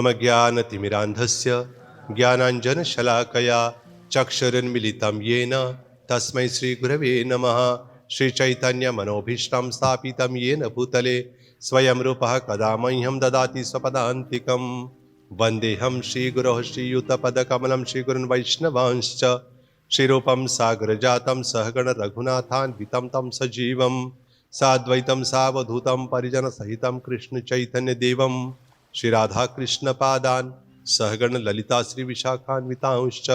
ओमज्ञानतिमिरान्धस्य ज्ञानाञ्जनशलाकया चक्षुरुन्मीलितं येन तस्मै श्रीगुरवे नमः। श्रीचैतन्यमनोभीष्टं स्थापितं येन भूतले स्वयं रूपः कदा मह्यं ददाति स्वपदान्तिकं। वन्देऽहं श्रीगुरोः श्रीयुतपदकमलं श्रीगुरुन् वैष्णवांश्च श्रीरूपं सागरजातं सहगण रघुनाथान्वितं तं सजीवं साद्वैतं सावधूतं परिजनसहितं कृष्णचैतन्यदेवं श्रीराधाकृष्णपादान् सहगण ललिता श्रीविशाखान्वितांश्च।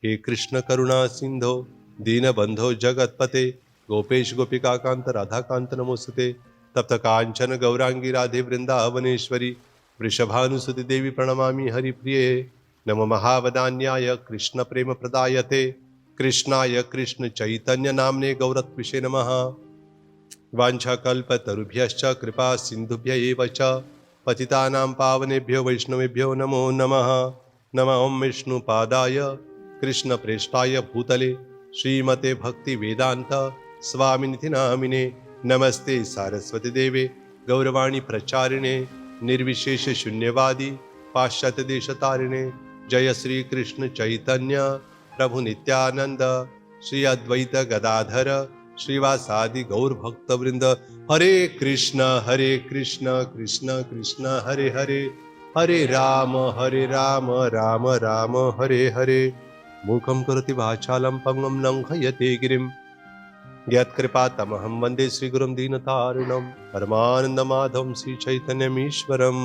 हे कृष्ण करुणा सिंधो दीनबंधो जगत्पते गोपेश गोपिकाकांत राधाकांत नमोस्तुते। तप्त कांचन गौरांगी राधे वृंदावनेश्वरी वृषभानुसुति देवी प्रणमामि हरिप्रिये। नमो महावदान्याय कृष्ण प्रेम प्रदायते कृष्णाय कृष्ण चैतन्य नाम्ने गौरत्विषे नमः। वाञ्छाकल्पतरुभ्यश्च कृपा सिन्धुभ्य एव च पतितानां पावनेभ्यो वैष्णवेभ्यो नमो नमः। नमः ओं विष्णुपादाय कृष्णप्रेष्ठाय भूतले श्रीमते भक्ति वेदांत स्वामिनिति नामिने। नमस्ते सारस्वती देवे गौरवाणी प्रचारिणे निर्विशेष शून्यवादी पाश्चात्य देशतारिणे। जय श्री कृष्ण चैतन्य प्रभु नित्यानंद श्री अद्वैत गदाधर श्रीवासादि गौर भक्त वृंद। हरे कृष्ण कृष्ण कृष्ण हरे हरे हरे राम राम राम हरे हरे। मूकं करोति वाचालं पंगुं लंघयते गिरिं यत्कृपातमहं वन्दे श्रीगुरुं दीनतारिणं परमानन्दमाधवं श्रीचैतन्यमीश्वरम्।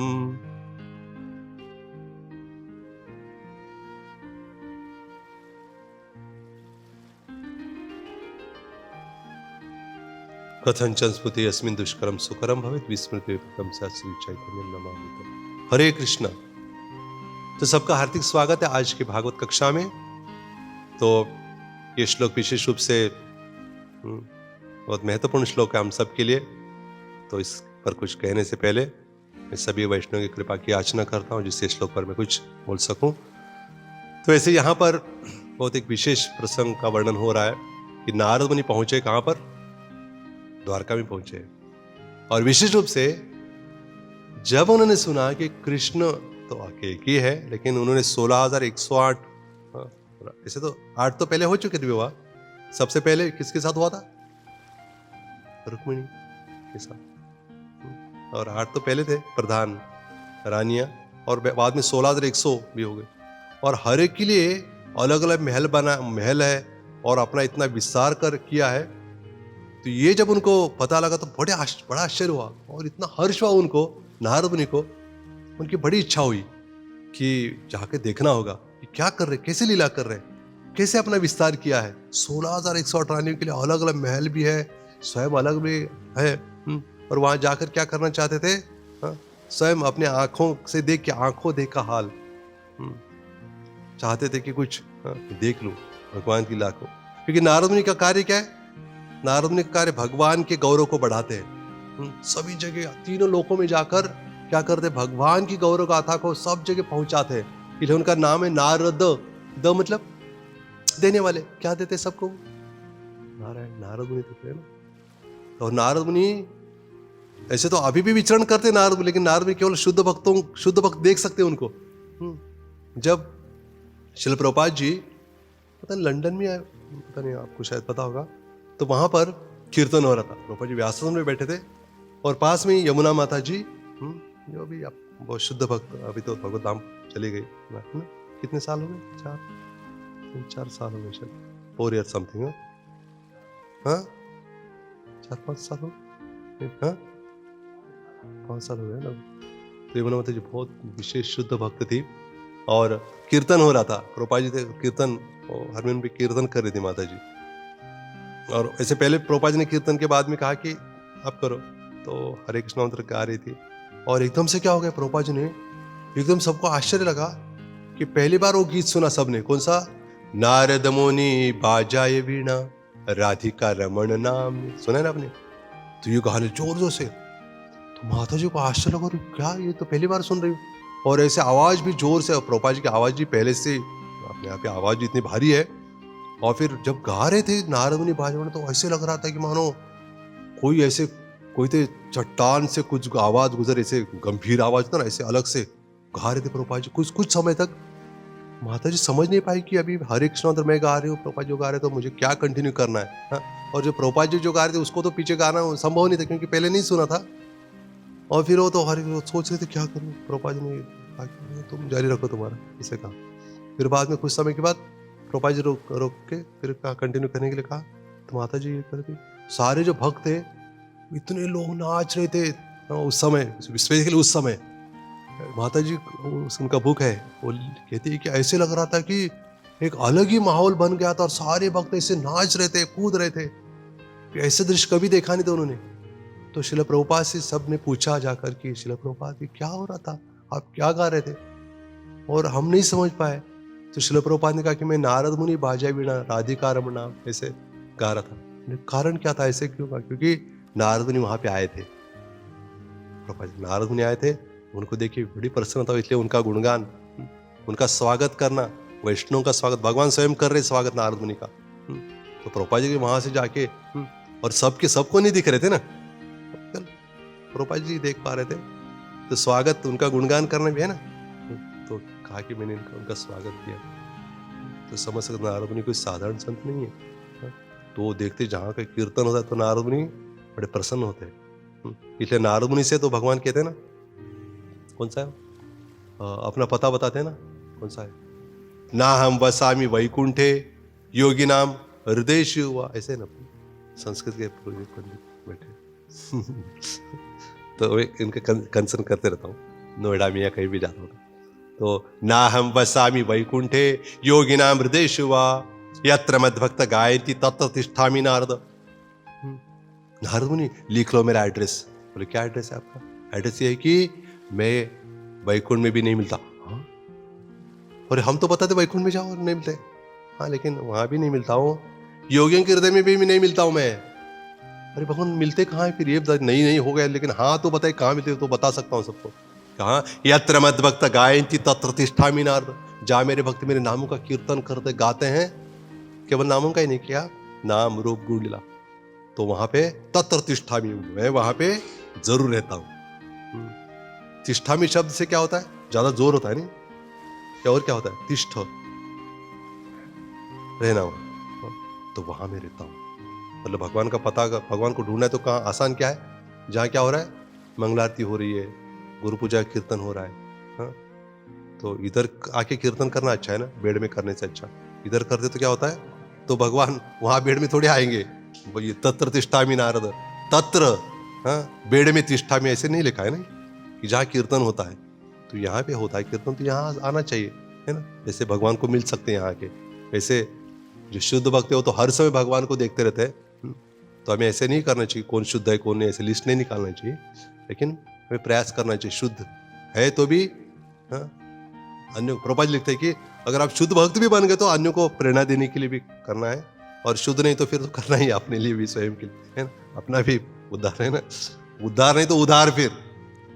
कथंचन स्मृति अस्मिन् दुष्करं सुकरं भवेत् विस्मृते प्रथम सा श्रीचैतन्यं नमामि। हरे कृष्ण। तो सबका हार्दिक स्वागत है आज की भागवत कक्षा में। तो ये श्लोक विशेष रूप से बहुत महत्वपूर्ण श्लोक है हम सब के लिए। तो इस पर कुछ कहने से पहले मैं सभी वैष्णव की कृपा की याचना करता हूँ जिससे श्लोक पर मैं कुछ बोल सकूं। तो ऐसे यहाँ पर बहुत एक विशेष प्रसंग का वर्णन हो रहा है कि नारद मुनि पहुंचे कहाँ पर, द्वारका में पहुंचे। और विशेष रूप से जब उन्होंने सुना कि कृष्ण तो आके एक ही है लेकिन उन्होंने 16,108 ऐसे तो 8 तो पहले हो चुके थे विवाह। सबसे पहले किसके साथ हुआ था? रुक्मिणी के साथ। और 8 तो पहले थे प्रधान रानियां और बाद में 16,100 भी हो गए। और हर एक के लिए अलग अलग महल है और अपना इतना विस्तार कर किया है। तो ये जब उनको पता लगा तो बड़ा आश्चर्य हुआ और इतना हर्ष हुआ उनको, नारद मुनि को। उनकी बड़ी इच्छा हुई कि जाके देखना होगा कि क्या कर रहे, कैसे लीला कर रहे, कैसे अपना विस्तार किया है। 16,108 रानियों के लिए अलग अलग महल भी है, स्वयं अलग भी है। और वहां जाकर क्या करना चाहते थे? स्वयं अपने आंखों से देख के आंखों देखा हाल चाहते थे कि कुछ देख लूं भगवान की लीला को। क्योंकि नारद मुनि का कार्य क्या है? नारद मुनि का कार्य भगवान के गौरव को बढ़ाते हैं। सभी जगह तीनों लोकों में जाकर क्या करते? भगवान की गौरव गाथा को सब जगह पहुंचाते हैं। इसलिए उनका नाम है नारद। द मतलब देने वाले। क्या देते सबको? नारायण, नारद मुनि देते हैं ना। और नारद मुनि ऐसे तो अभी भी विचरण करते नारद मुनि, लेकिन नारद मुनि केवल शुद्ध भक्त देख सकते हैं उनको। जब शिल प्रभुपाद जी पता नहीं लंदन में आए, पता नहीं आपको शायद पता होगा, तो वहां पर कीर्तन हो रहा था। प्रभुपाद जी व्यासन में बैठे थे और पास में यमुना माता जी जो भी आप बहुत शुद्ध भक्त, अभी तो भगवत धाम चली गई ना। कितने साल हो गए? 4 साल हो गए शायद, 4 ईयर समथिंग। हाँ 4-5 साल हो गए। हाँ 5 साल हो गए ना। तो यमुना माता जी बहुत विशेष शुद्ध भक्त थी और कीर्तन हो रहा था। प्रभुपाद जी थे कीर्तन, हारमोनियम पे कीर्तन कर रही थी माता जी। और ऐसे पहले प्रभुपाद जी ने कीर्तन के बाद में कहा कि आप करो, तो हरे कृष्ण मंत्र गा रही थी। और एकदम से क्या हो गया? प्रभुपाद जी ने एकदम सबको आश्चर्य लगा कि पहली बार वो गीत सुना सबने। कौन सा? नारद मुनि बाजाए वीणा राधिका रमण नाम। सुना है ना आपने? तो ये गाने जोर जोर से। तो माता जी को आश्चर्य लगा, क्या ये तो पहली बार सुन रही हूँ। और ऐसे आवाज भी जोर से। प्रभुपाद जी की आवाज भी पहले से अपने आप की आवाज इतनी भारी है। और फिर जब गा रहे थे नारद मुनि बाजाए तो ऐसे लग रहा था कि मानो कोई तो चट्टान से कुछ आवाज गुजर, ऐसे गंभीर आवाज था ना, ऐसे अलग से गा रहे थे प्रभुपाद जी कुछ कुछ समय तक। माता जी समझ नहीं पाई कि अभी हरे कृष्ण मंत्र मैं गा रही हूँ, प्रभुपाद जी गा रहे तो मुझे क्या कंटिन्यू करना है, हाँ? और जो प्रभुपाद जी जो गा रहे थे उसको तो पीछे गाना संभव नहीं था क्योंकि पहले नहीं सुना था। और फिर वो तो हरे वो सोच रहे थे क्या करूँ, प्रभुपाद जी ने कहा कि तुम जारी रखो तुम्हारा, इसे कहा। फिर बाद में कुछ समय के बाद प्रभुपाद जी रोक रोक के फिर कहा कंटिन्यू करने के लिए कहा, तो माता जी ये करती। सारे जो भक्त थे इतने लोग नाच रहे थे उस समय, स्पेशली उस समय। माता जी उनका बुक है, वो कहती है कि ऐसे लग रहा था कि एक अलग ही माहौल बन गया था और सारे भक्त ऐसे नाच रहे थे, कूद रहे थे। ऐसे दृश्य कभी देखा नहीं था उन्होंने। तो शिला प्रभुपाद से सब ने पूछा जाकर कि शिला प्रभुपाद ये क्या हो रहा था, आप क्या गा रहे थे? और हम नहीं समझ पाए। तो शिला प्रभुपाद ने कहा कि मैं नारद मुनि बाजा वीणा राधिका रमणा ऐसे गा रहा था। कारण क्या था, ऐसे क्यों कहा? क्योंकि नारद मुनि वहां पे आए थे। प्रभुपाद जी नारद मुनि आए थे, उनको देखिए बड़ी प्रसन्नता हुई, इसलिए उनका गुणगान, उनका स्वागत करना, वैष्णव का स्वागत भगवान स्वयं कर रहे स्वागत नारद मुनि का। तो प्रभुपाद जी वहां से जाके और सबके सबको नहीं दिख रहे थे ना, प्रभुपाद जी देख पा रहे थे, तो स्वागत उनका गुणगान करना भी है ना। तो कहा कि मैंने उनका स्वागत किया। तो समझ सकते नारद मुनि कोई साधारण संत नहीं है। तो वो देखते जहाँ का कीर्तन होता है तो नारद मुनि बड़े प्रसन्न होते हैं। इसलिए नारद मुनि से तो भगवान कहते हैं ना, कौन सा है अपना पता बताते हैं ना, कौन सा है, ना हम वसामी वैकुंठे योगी नाम हृदय शिवा, ऐसे ना संस्कृत के पंडित बैठे। तो इनके कंसर्न करते रहता हूँ, नोएडा में या कहीं भी जाता हूँ तो ना हम वसामी वैकुंठे योगी नाम हृदय शिवा यत्र मद्भक्त गायती तत्र तिष्ठामि नारद। नारद मुनि लिख लो मेरा एड्रेस। बोले क्या एड्रेस है आपका? एड्रेस ये है कि मैं वैकुंठ में भी नहीं मिलता। हाँ? और हम तो बताते वैकुंठ में जाओ और नहीं मिलते। हाँ लेकिन वहां भी नहीं मिलता हूँ, योगियों के हृदय में भी नहीं मिलता हूं मैं। अरे भगवान मिलते कहाँ है फिर? ये नहीं हो गया, लेकिन हाँ तो बताए कहाँ मिलते, तो बता सकता हूँ सबको। कहाँ? यत्र मद भक्त गायन्ति तत्र तिष्ठामि नारद। जहाँ मेरे भक्त मेरे नामों का कीर्तन करते गाते हैं, केवल नामों का ही नहीं किया, नाम रूप गुण लीला, तो वहां पे तत्र तिष्ठामि, मैं वहां पे जरूर रहता हूं। तिष्ठामि शब्द से क्या होता है? ज्यादा जोर होता है नहीं क्या? और क्या होता है? तिष्ठ, रहना वहां, तो वहां मैं रहता हूं। मतलब भगवान का पता, भगवान को ढूंढना है तो कहाँ आसान क्या है? जहाँ क्या हो रहा है? मंगलारती हो रही है, गुरु पूजा कीर्तन हो रहा है। हाँ? तो इधर आके कीर्तन करना अच्छा है ना, बेड में करने से अच्छा। इधर करते तो क्या होता है? तो भगवान वहां बेड में थोड़े आएंगे। तत्र तिष्ठामि नारद, तत्र, हाँ, बेड में तिष्ठामि ऐसे नहीं लिखा है ना कि जहाँ कीर्तन होता है, तो यहाँ पे होता है कीर्तन, तो यहाँ आना चाहिए, है ना। जैसे भगवान को मिल सकते हैं यहाँ के, वैसे जो शुद्ध भक्त है वो तो हर समय भगवान को देखते रहते हैं। तो हमें ऐसे नहीं करना चाहिए कौन शुद्ध है कौन नहीं, ऐसे लिस्ट नहीं निकालना चाहिए, लेकिन हमें प्रयास करना चाहिए शुद्ध है तो भी। हाँ, अन्य प्रभुपाद लिखते हैं कि अगर आप शुद्ध भक्त भी बन गए तो अन्यों को प्रेरणा देने के लिए भी करना है, और शुद्ध नहीं तो फिर तो करना ही अपने लिए भी, स्वयं के लिए, है ना, अपना भी उद्धार है ना। उद्धार नहीं तो उधार फिर।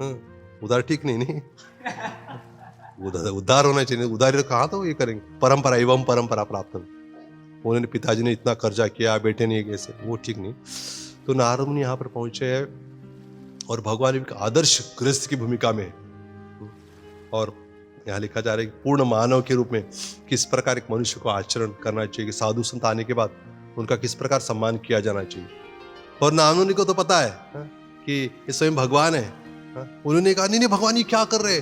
हाँ, उधार ठीक नहीं उद्धार होना चाहिए, उधार कहाँ तो ये करेंगे, परंपरा एवं परंपरा प्राप्त। उन्होंने पिताजी ने इतना कर्जा किया, बेटे ने कैसे, वो ठीक नहीं। तो नारद मुनि यहाँ पर पहुंचे हैं और भगवान एक आदर्श गृहस्थ की भूमिका में है, और यहाँ लिखा जा रहा है कि पूर्ण मानव के रूप में किस प्रकार एक मनुष्य को आचरण करना चाहिए, कि साधु संत आने के बाद उनका किस प्रकार सम्मान किया जाना चाहिए। और नारद मुनि को तो पता है कि ये स्वयं भगवान है। उन्होंने कहा नहीं भगवान ये क्या कर रहे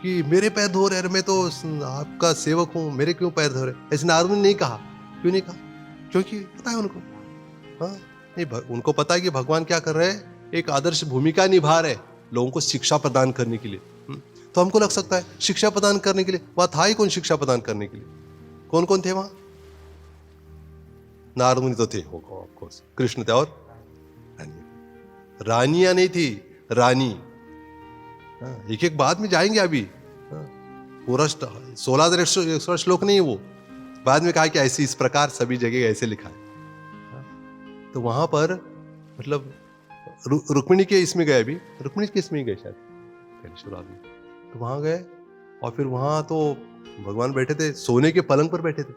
कि मेरे पैर धो रहे, मैं तो आपका सेवक हूं, मेरे क्यों पैर धो रहे? ऐसे नारद मुनि ने नहीं कहा। क्यों नहीं कहा? क्योंकि पता है उनको, हाँ, नहीं उनको पता है कि भगवान क्या कर रहे हैं, एक आदर्श भूमिका निभा रहे लोगों को शिक्षा प्रदान करने के लिए। तो हमको लग सकता है शिक्षा प्रदान करने के लिए वहां था ही कौन? शिक्षा प्रदान करने के लिए कौन कौन थे वहां? नारद मुनि तो थे, ऑफकोर्स, कृष्ण थे, और रानियां नहीं थी, रानी। एक एक बाद में जाएंगे अभी, पूरा 16,100 श्लोक नहीं है वो, बाद में कहा कि ऐसे इस प्रकार सभी जगह ऐसे लिखा है। तो वहां पर मतलब रुक्मिणी के इसमें गए, अभी रुक्मिणी के इसमें गए शायद पहले शुरुआत में, तो वहां गए और फिर वहां तो भगवान बैठे थे, सोने के पलंग पर बैठे थे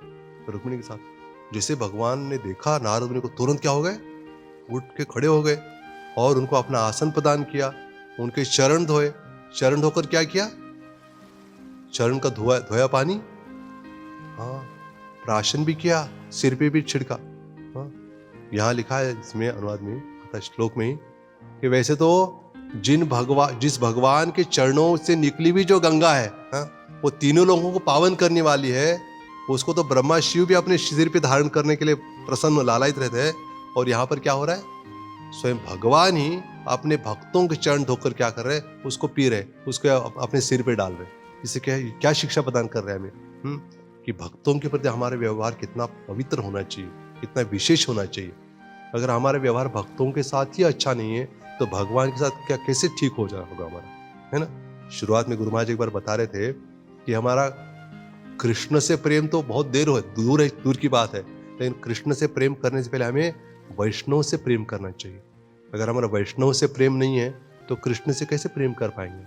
रुक्मिणी के साथ। जैसे भगवान ने देखा नारद मुनि को, तुरंत क्या हो गए? उठ के खड़े हो गए और उनको अपना आसन प्रदान किया, उनके चरण धोए। चरण धोकर क्या किया? चरण का धोया पानी, हाँ, प्राशन भी किया, सिर पे भी छिड़का। हाँ, यहाँ लिखा है इसमें अनुवाद में, आता श्लोक में कि वैसे तो जिस भगवान के चरणों से निकली हुई जो गंगा है, हाँ, वो तीनों लोगों को पावन करने वाली है, उसको तो ब्रह्मा शिव भी अपने सिर पे धारण करने के लिए प्रसन्न लालायित रहते हैं। और यहाँ पर क्या हो रहा है, स्वयं भगवान ही अपने भक्तों के चरण धोकर क्या कर रहे हैं, उसको पी रहे, उसको अपने सिर पे डाल रहे। इससे क्या शिक्षा प्रदान कर रहे हैं हमें, कि भक्तों के प्रति हमारा व्यवहार कितना पवित्र होना चाहिए, कितना विशेष होना चाहिए। अगर हमारा व्यवहार भक्तों के साथ ही अच्छा नहीं है तो भगवान के साथ क्या कैसे ठीक हो जाए होगा हमारा, है ना। शुरुआत में गुरु महाराज एक बार बता रहे थे कि हमारा कृष्ण से प्रेम तो बहुत दूर की बात है, लेकिन कृष्ण से प्रेम करने से पहले हमें वैष्णव से प्रेम करना चाहिए। अगर हमारा वैष्णव से प्रेम नहीं है तो कृष्ण से कैसे प्रेम कर पाएंगे,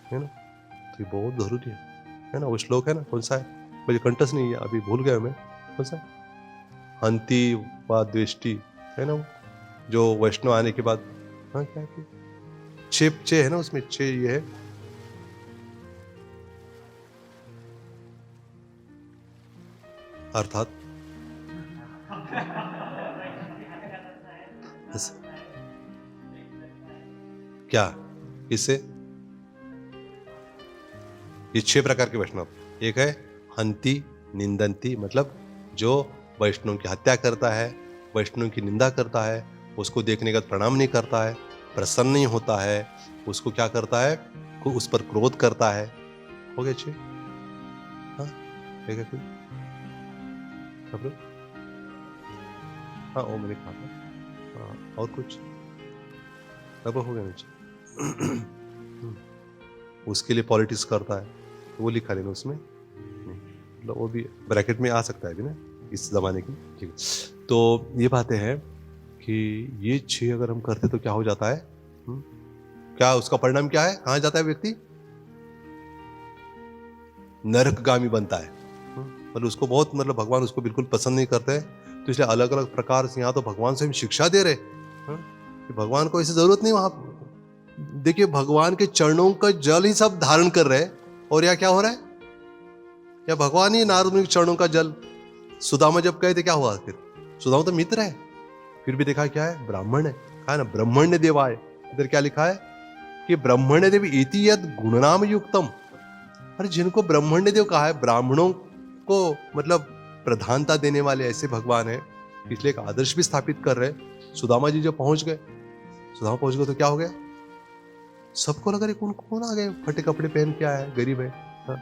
है ना। तो ये बहुत जरूरी है ना। वो श्लोक है ना, कौन सा है, मुझे कंठस्थ नहीं है अभी, भूल गया मैं, कौन सा, हंति व द्वेष्टि, है ना, वो जो वैष्णव आने के बाद, हाँ क्या है, छे है ना उसमें, छे ये है, अर्थात क्या, इससे ये 6 प्रकार के वैष्णव, एक है हंति निंदंती, मतलब जो वैष्णव की हत्या करता है, वैष्णव की निंदा करता है, उसको देखने का प्रणाम नहीं करता है, प्रसन्न नहीं होता है, उसको क्या करता है, उस पर क्रोध करता है। हो गया 6, हाँ है क्या कोई, हाँ वो मैंने कहा था, हाँ और कुछ अब हो गया नीचे। उसके लिए पॉलिटिक्स करता है, वो लिखा लेना उसमें, मतलब वो भी ब्रैकेट में आ सकता है भी ना इस जमाने की, ठीक है। तो ये बातें हैं कि ये 6 अगर हम करते तो क्या हो जाता है, क्या उसका परिणाम क्या है, कहां जाता है व्यक्ति, नरकगामी बनता है। मतलब उसको बहुत, मतलब भगवान उसको बिल्कुल पसंद नहीं करते हैं, तो इसलिए अलग अलग प्रकार से यहाँ तो भगवान से हम शिक्षा दे रहे कि भगवान को ऐसी जरूरत नहीं। वहां देखिए भगवान के चरणों का जल ही सब धारण कर रहे हैं, और यहाँ क्या हो रहा है, या भगवान ही नारद मुनि के चरणों का जल, सुदामा जब कहे थे क्या हुआ, फिर सुदामा तो मित्र है, फिर भी देखा क्या है, ब्राह्मण है, कहा ना ब्रह्मण्य देवाय, इधर क्या लिखा है कि ब्रह्मण्य देव इति यद गुणनाम युक्तम। अरे जिनको ब्रह्मण्य देव कहा है, ब्राह्मणों को मतलब प्रधानता देने वाले ऐसे भगवान है, इसलिए एक आदर्श भी स्थापित कर रहे। सुदामा जी जब पहुंच गए, सुदामा पहुंच गए तो क्या हो गया, सबको लगा कौन कौन आ गए, फटे कपड़े पहन के आया है, गरीब है, हाँ?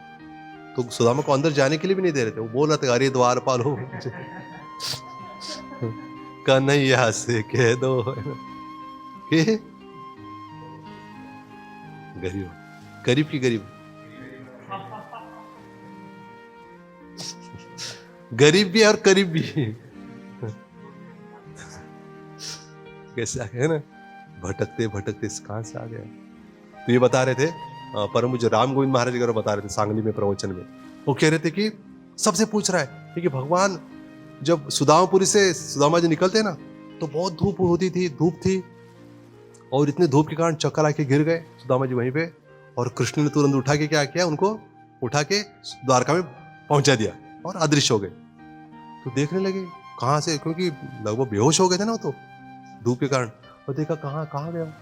तो सुदामा को अंदर जाने के लिए भी नहीं दे रहे थे, वो बोल रहे थे अरे द्वारपाल हो कन्हैया से कह दो कि गरीब, गरीब की गरीब, गरीब भी और करीब भी कैसे आ गए ना, भटकते भटकते कहां से आ गया। तो ये बता रहे थे परम पूज्य राम गोविंद महाराज जी बता रहे थे सांगली में प्रवचन में, वो कह रहे थे कि सबसे पूछ रहा है कि भगवान जब सुदामापुरी से सुदामा जी निकलते ना तो बहुत धूप होती थी, धूप थी, और इतने धूप के कारण चक्कर आके गिर गए सुदामा जी वहीं पे, और कृष्ण ने तुरंत उठा के क्या किया, उनको उठा के द्वारका में पहुंचा दिया और अदृश्य हो गए। तो देखने लगे कहां से, क्योंकि लगभग बेहोश हो गए थे ना वो तो धूप के कारण, और देखा कहाँ गया,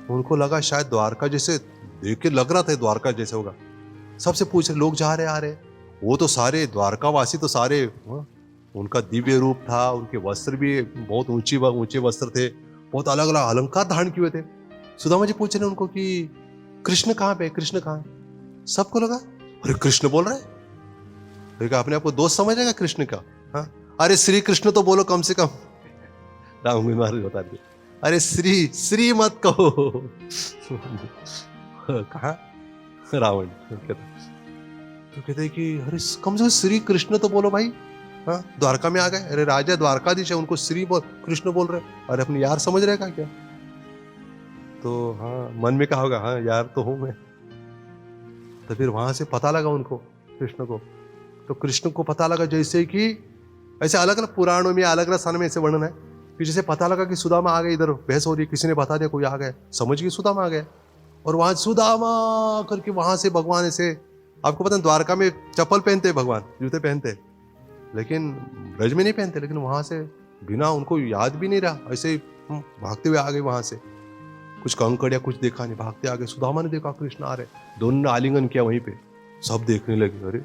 उनको लगा शायद द्वारका जैसे, देख के लग रहा था द्वारका जैसे होगा। सबसे पूछ रहे लोग, जा रहे आ रहे, वो तो सारे द्वारकावासी तो सारे, उनका दिव्य रूप था, उनके वस्त्र भी बहुत ऊंचे वस्त्र थे, बहुत अलग अलग अलंकार धारण किए थे। सुदामा जी पूछ रहे उनको कि कृष्ण कहाँ पे, कृष्ण कहाँ है। सबको लगा अरे कृष्ण बोल रहा है, अपने आप को दोस्त समझेगा कृष्ण का, हाँ? अरे श्री कृष्ण तो बोलो कम से कम। राम महाराज बता दिए अरे श्री मत कहो कहा रावण तो कहते कि अरे कम से कम श्री कृष्ण तो बोलो भाई, हाँ? द्वारका में आ गए, अरे राजा द्वारकाधीश है, उनको श्री बोल, कृष्ण बोल रहे, अरे अपने यार समझ रहे क्या? तो हाँ मन में कहा होगा, हाँ यार तो हूं मैं। तो फिर वहां से पता लगा उनको कृष्ण को, तो कृष्ण को पता लगा जैसे कि ऐसे अलग अलग पुराणों में अलग अलग स्थान में ऐसे वर्णन है, फिर जैसे पता लगा कि सुदामा आ गए, इधर बहस हो रही, किसी ने बता दिया कोई आ गया, समझ गए सुदामा आ गया, और वहां सुदामा करके वहां से भगवान ऐसे आपको पता है द्वारका में चप्पल पहनते हैं भगवान, जूते पहनते हैं, लेकिन ब्रज में नहीं पहनते। लेकिन वहां से बिना, उनको याद भी नहीं रहा, ऐसे ही भागते हुए आ गए वहां से, कुछ कंकड़ या कुछ देखा नहीं, भागते आ गए। सुदामा ने देखा कृष्ण आ रहे, दोनों ने आलिंगन किया वहीं पे, सब देखने लगे, अरे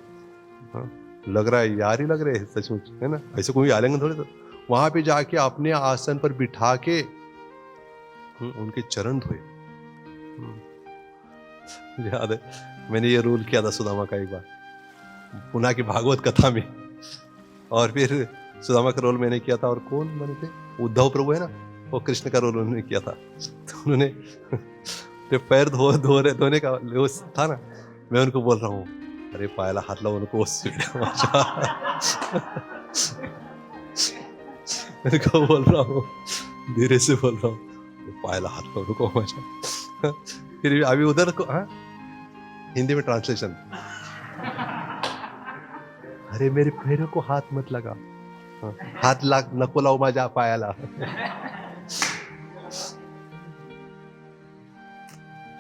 हाँ, लग रहा है यार ही लग रहे हैं सचमुच, है ना, ऐसे कोई आलिंगन थोड़े। तो वहां पे जाके अपने आसन पर बिठा के उनके चरण धोए। याद है मैंने ये रोल किया था सुदामा का एक बार पुना की भागवत कथा में, और फिर सुदामा का रोल मैंने किया था, और कौन बने थे, उद्धव प्रभु है ना, वो कृष्ण का रोल उन्होंने किया था। तो उन्होंने जो पैर धोने का वो था ना, मैं उनको बोल रहा हूँ, अरे पायला हात लावू नको उनको बोल रहा हूँ, धीरे से बोल रहा हूँ, पायला हात लावू नको माझ्या। फिर अभी उधर को, हाँ हिंदी में ट्रांसलेशन, अरे मेरे पैरों को हाथ मत लगा, हाथ नको लावू माझ्या पायाला।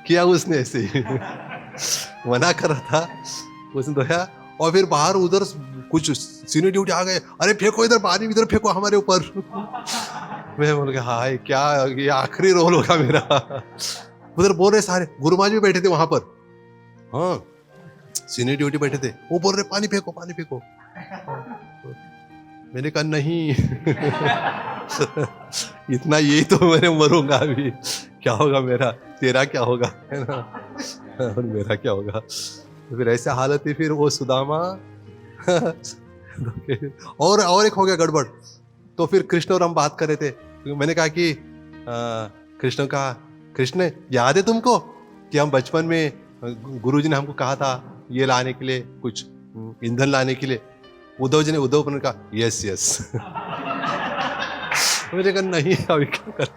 किया उसने ऐसे ही मना कर रहा था, उसने धोया, और फिर बाहर उधर कुछ सीनियर ड्यूटी आ गए, अरे फेंको इधर पानी, इधर फेंको हमारे ऊपर। मैं बोल गया हाय क्या ये आखिरी रोल होगा मेरा। उधर बोल रहे सारे, गुरुमा जी बैठे थे वहां पर, हाँ सीनियर ड्यूटी बैठे थे, वो बोल रहे पानी फेंको पानी फेंको। मैंने कहा नहीं इतना यही तो मैंने मरूंगा अभी, क्या होगा मेरा, तेरा क्या होगा, है ना, और मेरा क्या होगा। तो फिर ऐसे हालत थी, फिर वो सुदामा और एक हो गया गड़बड़। तो फिर कृष्ण और हम बात कर रहे थे, तो मैंने कहा कि कृष्ण का, कृष्ण याद है तुमको कि हम बचपन में गुरुजी ने हमको कहा था ये लाने के लिए, कुछ ईंधन लाने के लिए। उद्धव जी ने, उद्धव ने कहा यस यस। मुझे कहा नहीं अभी क्या कर।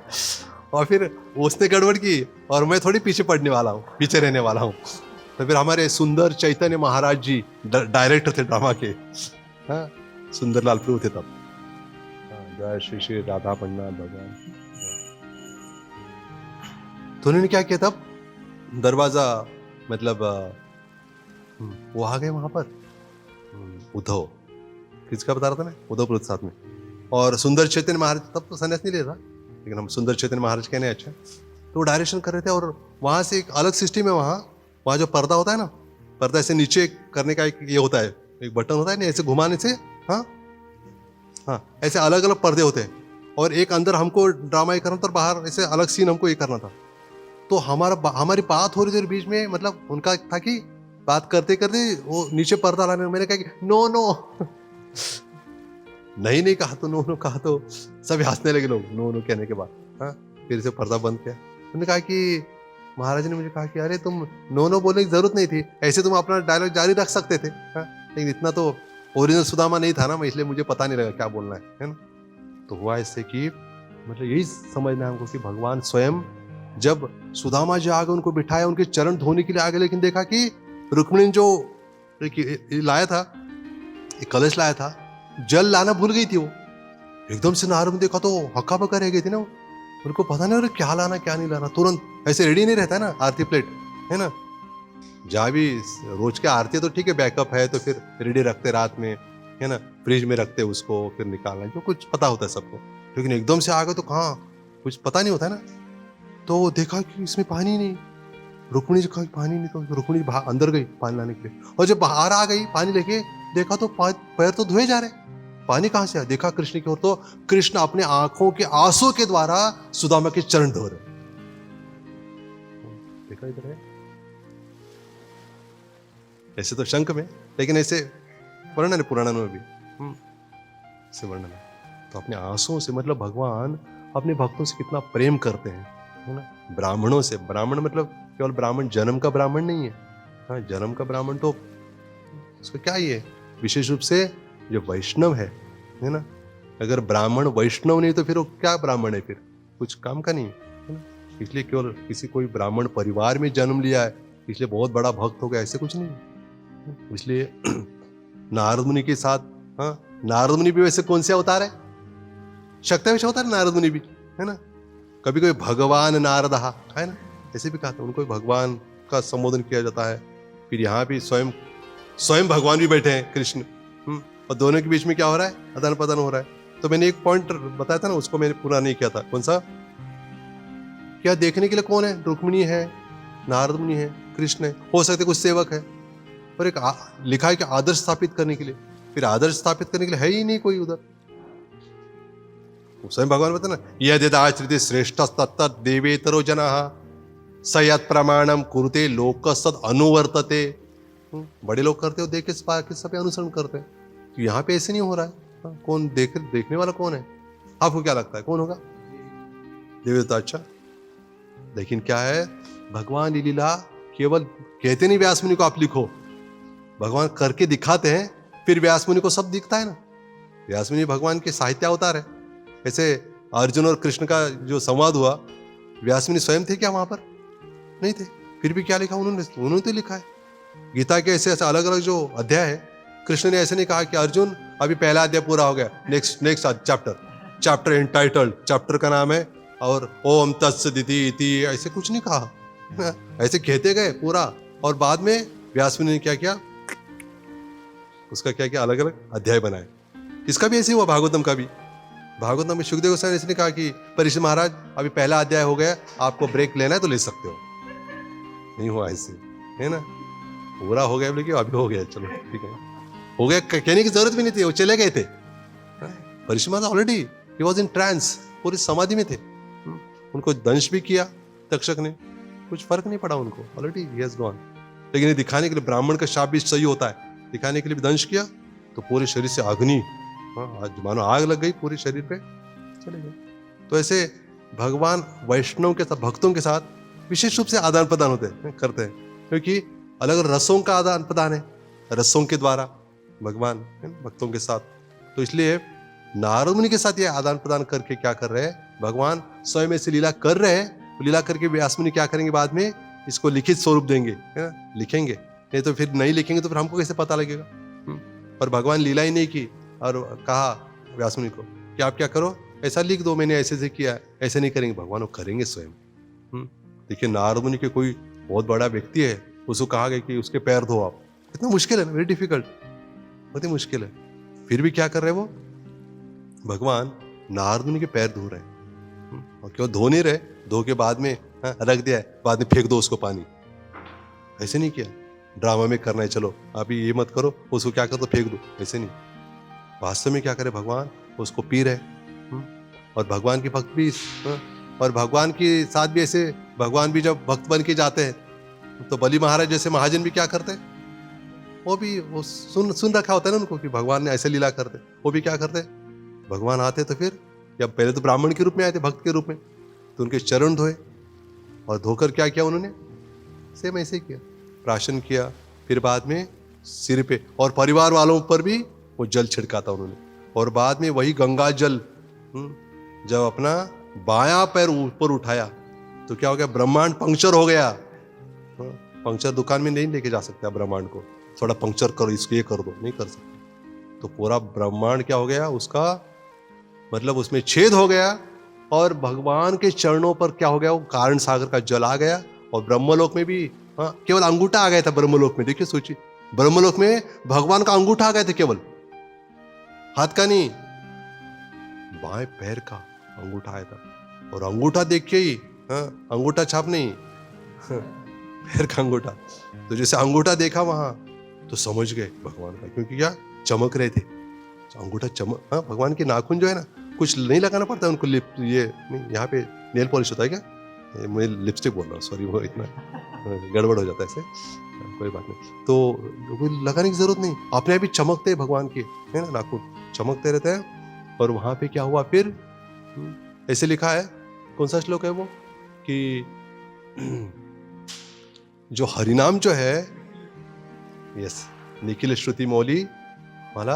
और फिर उसने गड़बड़ की और मैं थोड़ी पीछे पड़ने वाला हूँ, पीछे रहने वाला हूँ। तो फिर हमारे सुंदर चैतन्य महाराज जी डायरेक्टर थे ड्रामा के, हाँ सुंदर लाल प्रभु थे तब। जय श्री श्री राधा पंडाल भगवान। तो उन्होंने क्या किया तब, दरवाजा मतलब वो आ गए वहां पर, उद्धव किसका बता रहा था मैं, उद्धव प्रभु साथ में, और सुंदर चैतन्य महाराज तब तो संन्यास नहीं ले रहा, लेकिन हम सुंदर चैतन्य महाराज कहने अच्छा। तो वो डायरेक्शन कर रहे थे, और वहां से एक अलग सिस्टम है, वहाँ जो पर्दा होता है ना, पर्दा ऐसे नीचे करने का एक ये होता है, एक बटन होता है ना, ऐसे घुमाने से, हाँ हाँ ऐसे अलग अलग पर्दे होते हैं, और एक अंदर हमको ड्रामा ये करना था और बाहर ऐसे अलग सीन हमको ये करना था। तो हमारी बात हो रही थी बीच में, मतलब उनका था कि बात करते करते वो नीचे पर्दा लाने, मैंने कहा कि नो नो नहीं कहा तो नो कहा तो सब हंसने लगे लोग, नो कहने के बाद। हाँ फिर से पर्दा बंद किया। उन्होंने कहा कि महाराज ने मुझे कहा कि अरे तुम नो बोलने की जरूरत नहीं थी, ऐसे तुम अपना डायलॉग जारी रख सकते थे। हाँ लेकिन इतना तो ओरिजिनल सुदामा नहीं था ना, मैं इसलिए मुझे पता नहीं लगा क्या बोलना है ना। तो हुआ इससे कि मतलब यही समझना है हमको कि भगवान स्वयं जब सुदामा जी आगे उनको बिठाया, उनके चरण धोने के लिए आगे, लेकिन देखा कि रुक्मिणी जो लाया था, एक कलश लाया था, जल लाना भूल गई थी वो। एकदम से नारद ने देखा तो हक्का बक्का रह गई थी ना, उनको पता नहीं क्या लाना क्या नहीं लाना। तुरंत ऐसे रेडी नहीं रहता है ना आरती प्लेट, है ना, जहाँ भी रोज के आरती तो ठीक है बैकअप है तो फिर रेडी रखते रात में, है ना, फ्रिज में रखते उसको, फिर निकालना जो कुछ पता होता है सबको। लेकिन एकदम से आ गए तो कहाँ कुछ पता नहीं होता है ना। तो देखा कि इसमें पानी नहीं, रुक्मिणी जी कहा पानी नहीं, तो रुक्मिणी अंदर गई पानी लाने के लिए, और जब बाहर आ गई पानी लेके देखा तो पैर तो धोए जा रहे, पानी कहां से आया, देखा कृष्ण की ओर, तो कृष्ण अपने आंखों के आंसू के द्वारा सुदामा के चरण धो रहे। देखा इधर है ऐसे तो शंख में, लेकिन ऐसे वर्णन है पुराणों में भी, ऐसे वर्णन है। तो अपने आंसुओं से, मतलब भगवान अपने भक्तों से कितना प्रेम करते हैं, है ना। ब्राह्मणों से, ब्राह्मण मतलब केवल ब्राह्मण जन्म का ब्राह्मण नहीं है, हाँ जन्म का ब्राह्मण तो उसका क्या ही है, विशेष रूप से जो वैष्णव है ना। अगर ब्राह्मण वैष्णव नहीं तो फिर वो क्या ब्राह्मण है, फिर कुछ काम का नहीं है ना। इसलिए केवल किसी कोई ब्राह्मण परिवार में जन्म लिया है इसलिए बहुत बड़ा भक्त हो गया, ऐसे कुछ नहीं। इसलिए नारद मुनि के साथ, हाँ नारद मुनि भी वैसे कौन से अवतार है, शक्ति विषय अवतार नारद मुनि भी, है ना। कभी कोई भगवान नारद है ना, ऐसे भी कहा था, उनको भगवान का संबोधन किया जाता है। फिर यहाँ भी स्वयं स्वयं भगवान भी बैठे हैं कृष्ण, और दोनों के बीच में क्या हो रहा है, आदान प्रदान हो रहा है। तो मैंने एक पॉइंट बताया था ना, उसको मैंने पूरा नहीं किया था। कौन सा? क्या देखने के लिए कौन है? रुक्मिणी है, नारद मुनि है, कृष्ण है, हो सकते कुछ सेवक है, पर एक लिखा है कि आदर्श स्थापित करने के लिए। फिर आदर्श स्थापित करने के लिए है ही नहीं कोई उधर। स्वयं भगवान बताते ना, यदिदाश्रिते श्रेष्ठ तत्त देवेतरो जनाः सयत् प्रमाणम कुरुते लोकसद अनुवर्तते। बड़े लोग करते हो, देख के सब अनुसरण करते हैं। तो यहाँ पे ऐसे नहीं हो रहा है। कौन देखने वाला कौन है? आपको क्या लगता है कौन होगा? देवता। अच्छा, लेकिन क्या है, भगवान की लीला केवल कहते नहीं व्यास मुनि को आप लिखो, भगवान करके दिखाते हैं, फिर व्यास मुनि को सब दिखता है ना। व्यास मुनि भगवान के साहित्य अवतार है। ऐसे अर्जुन और कृष्ण का जो संवाद हुआ, व्यास मुनि स्वयं थे क्या वहां पर? नहीं थे, फिर भी क्या लिखा उन्होंने तो लिखा है। गीता के ऐसे अलग अलग जो अध्याय है, कृष्ण ने ऐसे नहीं कहा कि अर्जुन अभी पहला अध्याय पूरा हो गया, नेक्स्ट चैप्टर इंटाइटल्ड, चैप्टर का नाम है और ओम तत्सदिति इति, ऐसे कुछ नहीं कहा। ऐसे कहते गए पूरा, और बाद में व्यास मुनि ने क्या किया, उसका क्या किया, अलग अलग अध्याय बनाए। इसका भी ऐसे हुआ, भागवतम का भी। भागवतम में सुखदेव गोस्वामी ने इसने कहा कि परीक्षित महाराज अभी पहला अध्याय हो गया, आपको ब्रेक लेना है तो ले सकते हो। नहीं हुआ ऐसे, है ना, पूरा हो गया बोले कि अभी हो गया, चलो ठीक है, हो गया कहने की जरूरत भी नहीं थी, वो चले गए थे। परीक्षित महाराज ऑलरेडी ही वाज इन ट्रांस, पूरी समाधि में थे। उनको दंश भी किया तक्षक ने, कुछ फर्क नहीं पड़ा उनको, ऑलरेडी ही हैज गॉन। लेकिन ये दिखाने के लिए, ब्राह्मण का शाप भी सही होता है, दिखाने के लिए भी दंश किया तो पूरे शरीर से अग्नि, मानो आग लग गई पूरे शरीर पे, चले गए। तो ऐसे भगवान वैष्णव के साथ, भक्तों के साथ विशेष रूप से आदान प्रदान करते हैं, क्योंकि अलग अलग रसों का आदान प्रदान है, रसों के द्वारा भगवान भक्तों के साथ। तो इसलिए नारद मुनि के साथ ये आदान प्रदान करके क्या कर रहे हैं, भगवान स्वयं ऐसे लीला कर रहे हैं। लीला करके व्यास मुनि क्या करेंगे, बाद में इसको लिखित स्वरूप देंगे, है ना, लिखेंगे। नहीं तो फिर नहीं लिखेंगे तो फिर हमको कैसे पता लगेगा। पर भगवान लीला ही नहीं की, और कहा व्यास मुनि को कि आप क्या करो, ऐसा लिख दो, मैंने ऐसे से किया, ऐसे नहीं करेंगे, भगवान वो करेंगे स्वयं। देखिए नारद मुनि के कोई बहुत बड़ा व्यक्ति है, उसको कहा गया कि उसके पैर धो आप, कितना मुश्किल है, वेरी डिफिकल्ट, बहुत ही मुश्किल है। फिर भी क्या कर रहे वो, भगवान नारद मुनि के पैर धो रहे हैं, और क्यों धो नहीं रहे, धो के बाद में रख दिया है, बाद में फेंक दो उसको पानी, ऐसे नहीं किया। ड्रामा में करना है, चलो अभी ये मत करो, उसको क्या कर दो, फेंक दो, ऐसे नहीं। वास्तव में क्या करे भगवान, उसको पी रहे। और भगवान के भक्त भी, और भगवान के साथ भी ऐसे, भगवान भी जब भक्त बन के जाते हैं तो बलि महाराज जैसे महाजन भी क्या करते हैं, वो सुन रखा होता है ना उनको कि भगवान ने ऐसे लीला करते, वो भी क्या करते, भगवान आते तो फिर, या पहले तो ब्राह्मण के रूप में आए थे, भक्त के रूप में, तो उनके चरण धोए, और धोकर क्या किया उन्होंने, सेम ऐसे किया, प्राशन किया, फिर बाद में सिर पे और परिवार वालों पर भी वो जल छिड़का था उन्होंने। और बाद में वही गंगा जल जब अपना बायां पैर ऊपर उठाया तो क्या हो गया, ब्रह्मांड पंक्चर हो गया। पंक्चर दुकान में नहीं लेके जा सकते ब्रह्मांड को, थोड़ा पंक्चर करो, इसको ये कर दो, नहीं कर सकते। तो पूरा ब्रह्मांड क्या हो गया, उसका मतलब उसमें छेद हो गया, और भगवान के चरणों पर क्या हो गया, वो कारण सागर का जल आ गया। और ब्रह्मलोक में भी केवल अंगूठा आ गया था ब्रह्मलोक में, देखिए सोचिए, ब्रह्मलोक में भगवान का अंगूठा आ गया था, केवल हाथ का नहीं, बाएं पैर का अंगूठा आया था। और अंगूठा देख के ही, अंगूठा छाप नहीं, पैर का अंगूठा, तो जैसे अंगूठा देखा वहां तो समझ गए भगवान का, क्योंकि क्या चमक रहे थे, अंगूठा चमक। भगवान के नाखून जो है ना, कुछ नहीं लगाना पड़ता उनको, लिप ये नहीं, यहाँ पे नेल पॉलिश होता है क्या, मैं लिपस्टिक बोल रहा हूँ, सॉरी, वो इतना गड़बड़ हो जाता है ऐसे, कोई बात नहीं। तो लगाने की जरूरत नहीं, अपने आप ही चमकते हैं भगवान के, है ना, नाखून चमकते रहते हैं। और वहां पे क्या हुआ फिर, ऐसे लिखा है, कौन सा श्लोक है वो, कि जो हरिनाम जो है, यस, निखिल श्रुति मौली मला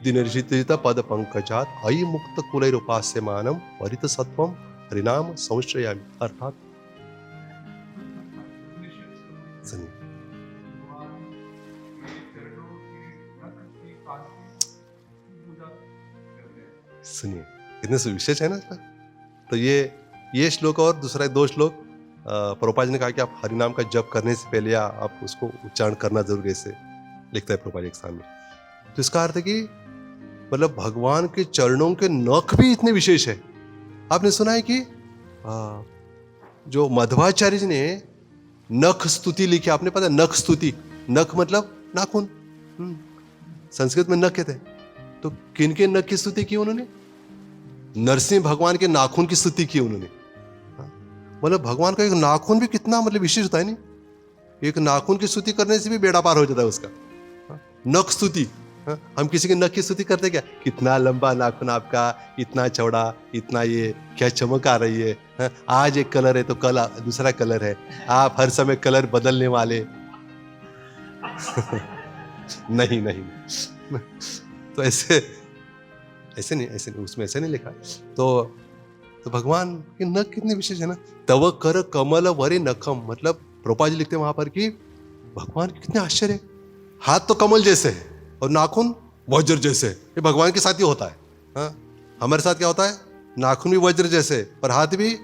दिनर्जित पद पंकजात अयि मुक्त कुलैरुपास्य मानम परित सत्वम हरिनाम संश्रयामि। अर्थात सुनिए, कितने विशेष है ना इसका। तो ये श्लोक और दूसरा 2 श्लोक प्रभुपाद जी ने कहा कि आप हरिनाम का जप करने से पहले आप उसको उच्चारण करना जरूर, ऐसे लिखता है प्रभुपाद एक स्थान में। तो इसका अर्थ है कि मतलब भगवान के चरणों के नख भी इतने विशेष है। आपने सुना है कि जो मध्वाचार्य जी ने नख स्तुति लिखी, आपने पता है नख स्तुति, नख मतलब नाखून, संस्कृत में नख कहते हैं। तो किन के नख की स्तुति की उन्होंने? नरसिंह भगवान के नाखून की स्तुति की उन्होंने। मतलब भगवान का एक नाखून भी कितना मतलब विशेष होता है नहीं? एक नाखून की स्तुति करने से भी बेड़ा पार हो जाता है उसका। नख स्तुति, हम किसी के नख की स्तुति करते क्या? कितना लंबा नाखून आपका, इतना चौड़ा, इतना ये, क्या चमक आ रही है, आज एक कलर है तो कल दूसरा कलर है, आप हर समय कलर बदलने वाले। नहीं नहीं, तो ऐसे नहीं, उसमें ऐसे नहीं लिखा। तो भगवान के नख कितने विशेष है ना। तव कर कमल वरे नखम, मतलब प्रभुपाद जी लिखते हैं वहां पर कि भगवान के कितने आश्चर्य है। हाथ तो कमल जैसे है और नाखून वज्र जैसे है। ये भगवान के साथ ही होता है। हाँ, हमारे साथ क्या होता है? नाखून भी वज्र जैसे और हाथ भी